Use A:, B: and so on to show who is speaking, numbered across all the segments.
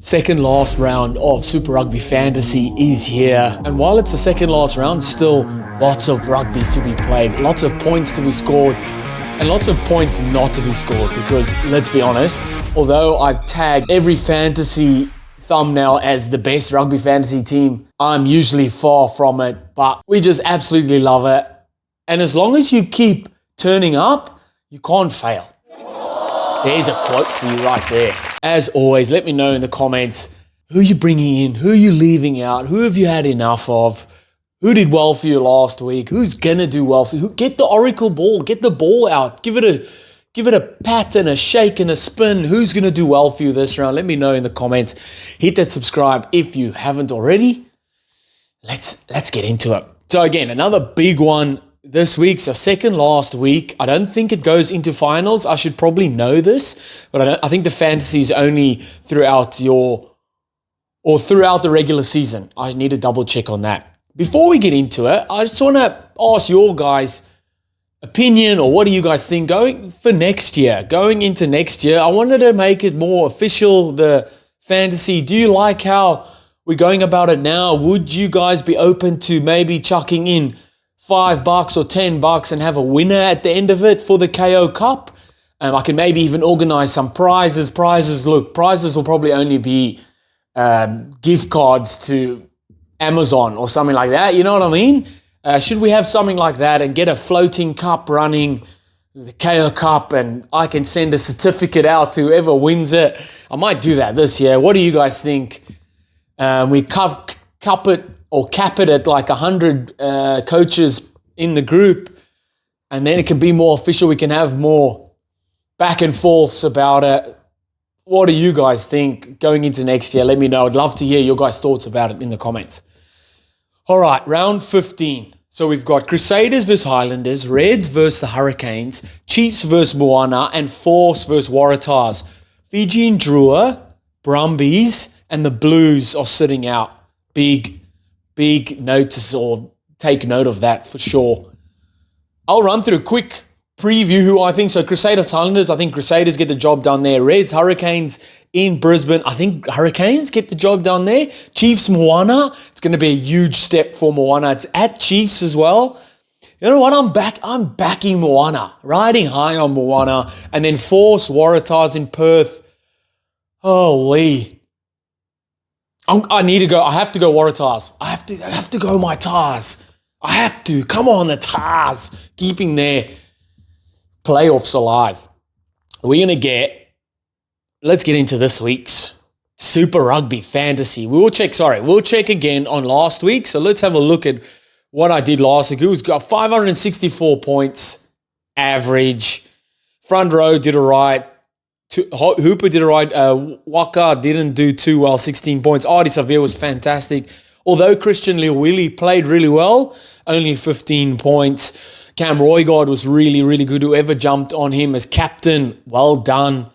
A: Second last round of Super Rugby Fantasy is here. And while it's the second last round, still lots of rugby to be played, lots of points to be scored, and lots of points not to be scored. Because let's be honest, although I've tagged every fantasy thumbnail as the best rugby fantasy team, I'm usually far from it, but we just absolutely love it. And as long as you keep turning up, you can't fail. There's a quote for you right there. As always, let me know in the comments who you're bringing in, who you're leaving out, who have you had enough of, who did well for you last week, who's gonna do well for you. Get the Oracle ball, get the ball out, give it a pat and a shake and a spin. Who's gonna do well for you this round? Let me know in the comments. Hit that subscribe if you haven't already. Let's get into it. So again, another big one. This week's our second last week. I don't think it goes into finals. I should probably know this, but I think the fantasy is only throughout the regular season. I need to double check on that. Before we get into it, I just want to ask your guys' opinion, or what do you guys think going into next year? I wanted to make it more official, the fantasy. Do you like how we're going about it now? Would you guys be open to maybe chucking in $5 or $10 and have a winner at the end of it for the KO Cup? I can maybe even organize some prizes. Prizes will probably only be gift cards to Amazon or something like that. You know what I mean? Should we have something like that and get a floating cup running, the KO Cup, and I can send a certificate out to whoever wins it? I might do that this year. What do you guys think? We cup it or cap it at like 100 coaches in the group, and then it can be more official. We can have more back and forths about it. What do you guys think going into next year? Let me know. I'd love to hear your guys' thoughts about it in the comments. All right, round 15. So we've got Crusaders versus Highlanders, Reds versus the Hurricanes, Chiefs versus Moana, and Force versus Waratahs. Fiji and Drua, Brumbies, and the Blues are sitting out. Big notice, or take note of that for sure. I'll run through a quick preview who I think. So Crusaders, Highlanders, I think Crusaders get the job done there. Reds, Hurricanes in Brisbane, I think Hurricanes get the job done there. Chiefs, Moana, it's going to be a huge step for Moana. It's at Chiefs as well. You know what? I'm backing Moana, riding high on Moana. And then Force, Waratahs in Perth. Holy. I have to go Waratahs. I have to go my Tars. I have to. Come on, the Tars. Keeping their playoffs alive. Let's get into this week's Super Rugby Fantasy. We'll check again on last week. So let's have a look at what I did last week. Who's got 564 points average. Front row did all right. Hooper did all right. Waka didn't do too well, 16 points. Artie Savia was fantastic. Although Christian Liwili played really well, only 15 points. Cam Roygard was really, really good. Whoever jumped on him as captain, well done.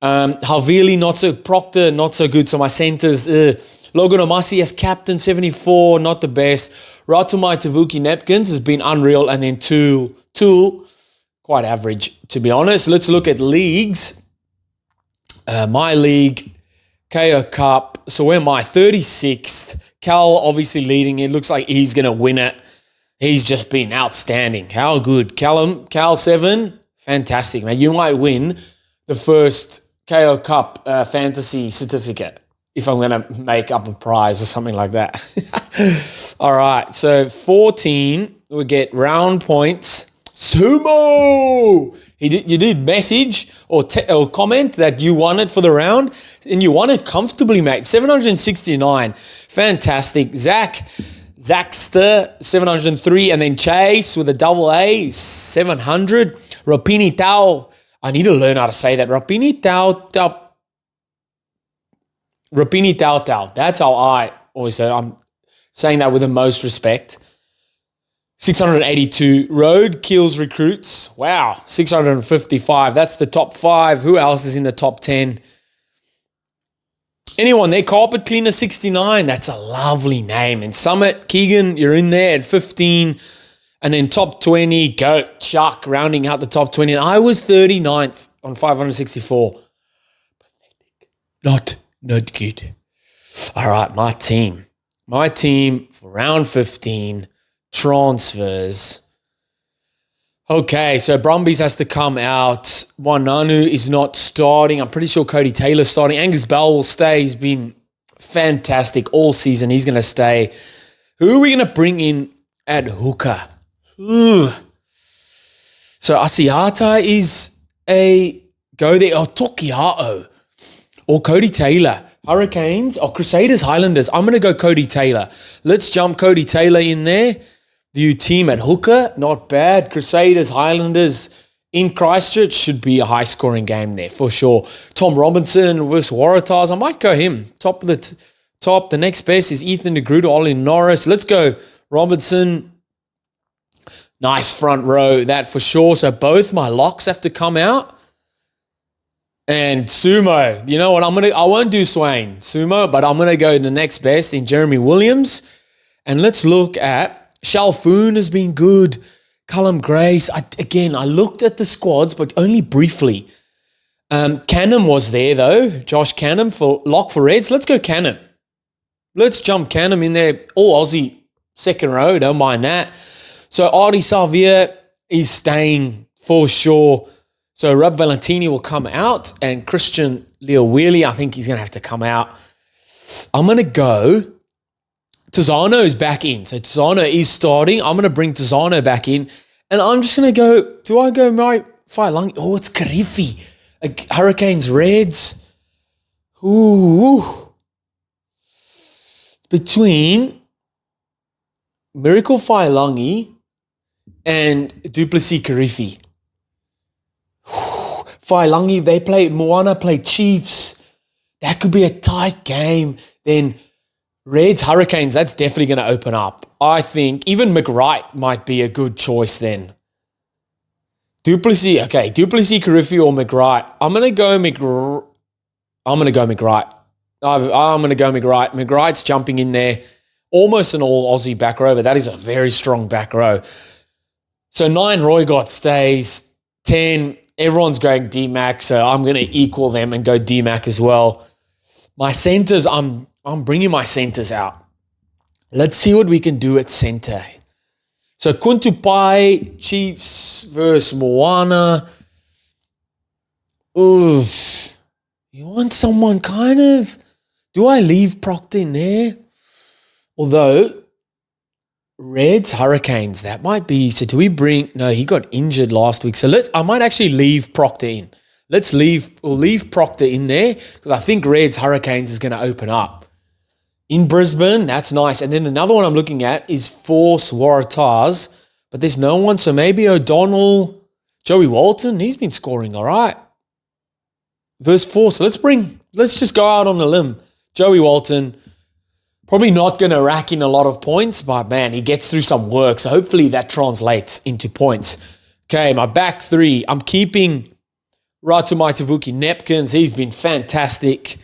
A: Havili, not so. Proctor, not so good. So my centers, Logan Omasi as captain, 74, not the best. Ratumai Tavuki Nepkins has been unreal. And then Tool, quite average, to be honest. Let's look at leagues. My league, KO Cup. So where am I? 36th. Cal obviously leading. It looks like he's going to win it. He's just been outstanding. How good. Cal 7, fantastic, man. You might win the first KO Cup fantasy certificate if I'm going to make up a prize or something like that. All right. So 14, we get round points. Sumo! You did message or comment that you won it for the round, and you won it comfortably, mate. 769. Fantastic. Zaxter, 703. And then Chase with a double A, 700. Rapini Tau. I need to learn how to say that. Rapini Tau. That's how I always say it. I'm saying that with the most respect. 682. Road kills recruits. Wow. 655. That's the top 5. Who else is in the top 10? Anyone there? Carpet Cleaner 69. That's a lovely name. And Summit, Keegan, you're in there at 15. And then top 20, Goat, Chuck, rounding out the top 20. And I was 39th on 564. Pathetic. Not Not good. All right, my team. My team for round 15, transfers. Okay, so Brumbies has to come out. Wananu is not starting. I'm pretty sure Cody Taylor's starting. Angus Bell will stay. He's been fantastic all season. He's going to stay. Who are we going to bring in at hooker? Ugh. So Asiata is a go there. Or Tokia'o. Or Cody Taylor. Hurricanes or Crusaders, Highlanders. I'm going to go Cody Taylor. Let's jump Cody Taylor in there. The team at hooker, not bad. Crusaders, Highlanders in Christchurch should be a high-scoring game there for sure. Tom Robinson versus Waratahs. I might go him. Top of the top. The next best is Ethan de Groot or Ollie Norris. Let's go Robinson. Nice front row, that for sure. So both my locks have to come out. And Sumo, you know what? I won't do Swain, Sumo, but I'm gonna go the next best in Jeremy Williams. And let's look at Shalfoon has been good. Callum Grace. I looked at the squads, but only briefly. Canham was there though. Josh Canham for lock for Reds. Let's go Canham. Let's jump Canham in there. All Aussie second row. Don't mind that. So Artie Salvia is staying for sure. So Rob Valentini will come out and Christian Leowili, I think he's going to have to come out. I'm going to go. Tizano is back in. So Tizano is starting. I'm going to bring Tizano back in. And I'm just going to go, do I go my Failangi? Oh, it's Karifi. Hurricanes Reds. Ooh. Between Miracle Failangi and Duplessis Karifi. Failangi, Moana play Chiefs. That could be a tight game. Then Reds, Hurricanes, that's definitely going to open up. I think even McWright might be a good choice then. Duplessis, Karifi or McWright. I'm going to go McWright. I'm going to go McWright. McWright's jumping in there. Almost an all Aussie back row, but that is a very strong back row. So 9, Roygott stays. 10, everyone's going D-Mac, so I'm going to equal them and go D-Mac as well. My centers, I'm bringing my centers out. Let's see what we can do at center. So Kuntupai, Chiefs versus Moana. Oof. You want someone kind of... Do I leave Proctor in there? Although... Reds, Hurricanes, that might be... So do we bring... No, he got injured last week. So I might actually leave Proctor in. We'll leave Proctor in there because I think Reds, Hurricanes is going to open up. In Brisbane, that's nice. And then another one I'm looking at is Force Waratahs, but there's no one. So maybe O'Donnell, Joey Walton, he's been scoring all right. Verse 4, so let's just go out on a limb. Joey Walton... Probably not going to rack in a lot of points, but man, he gets through some work. So hopefully that translates into points. Okay, my back 3. I'm keeping Ratu Maitavuki Nepkins. He's been fantastic.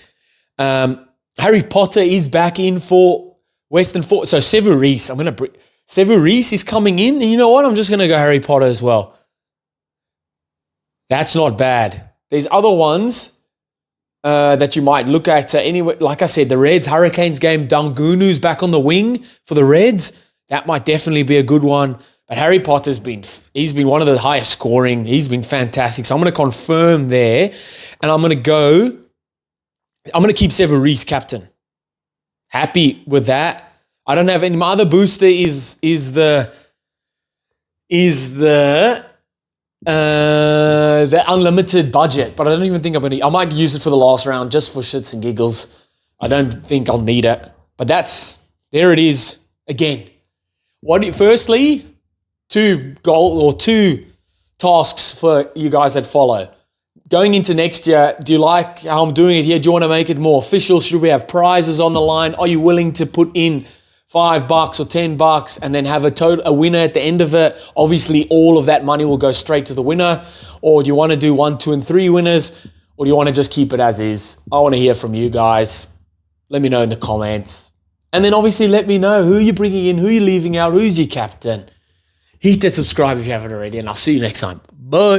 A: Harry Potter is back in for Western Fort. So Sevu Reece, Sevu Reece is coming in. And you know what? I'm just going to go Harry Potter as well. That's not bad. There's other ones that you might look at. So anyway, like I said, the Reds Hurricanes game, Dungunu's back on the wing for the Reds. That might definitely be a good one. But Harry Potter's been one of the highest scoring. He's been fantastic. So I'm going to confirm there. And I'm going to keep Sevu Reece captain. Happy with that. I don't have any. My other booster is the unlimited budget, but I don't even think I might use it for the last round just for shits and giggles. I don't think I'll need it, but there it is again. Firstly, 2 tasks for you guys that follow. Going into next year, do you like how I'm doing it here? Do you want to make it more official? Should we have prizes on the line? Are you willing to put in $5 or $10 and then have a winner at the end of it? Obviously, all of that money will go straight to the winner. Or do you want to do 1, 2, and 3 winners? Or do you want to just keep it as is? I want to hear from you guys. Let me know in the comments. And then obviously let me know who you're bringing in, who you're leaving out, who's your captain. Hit that subscribe if you haven't already, and I'll see you next time. Bye.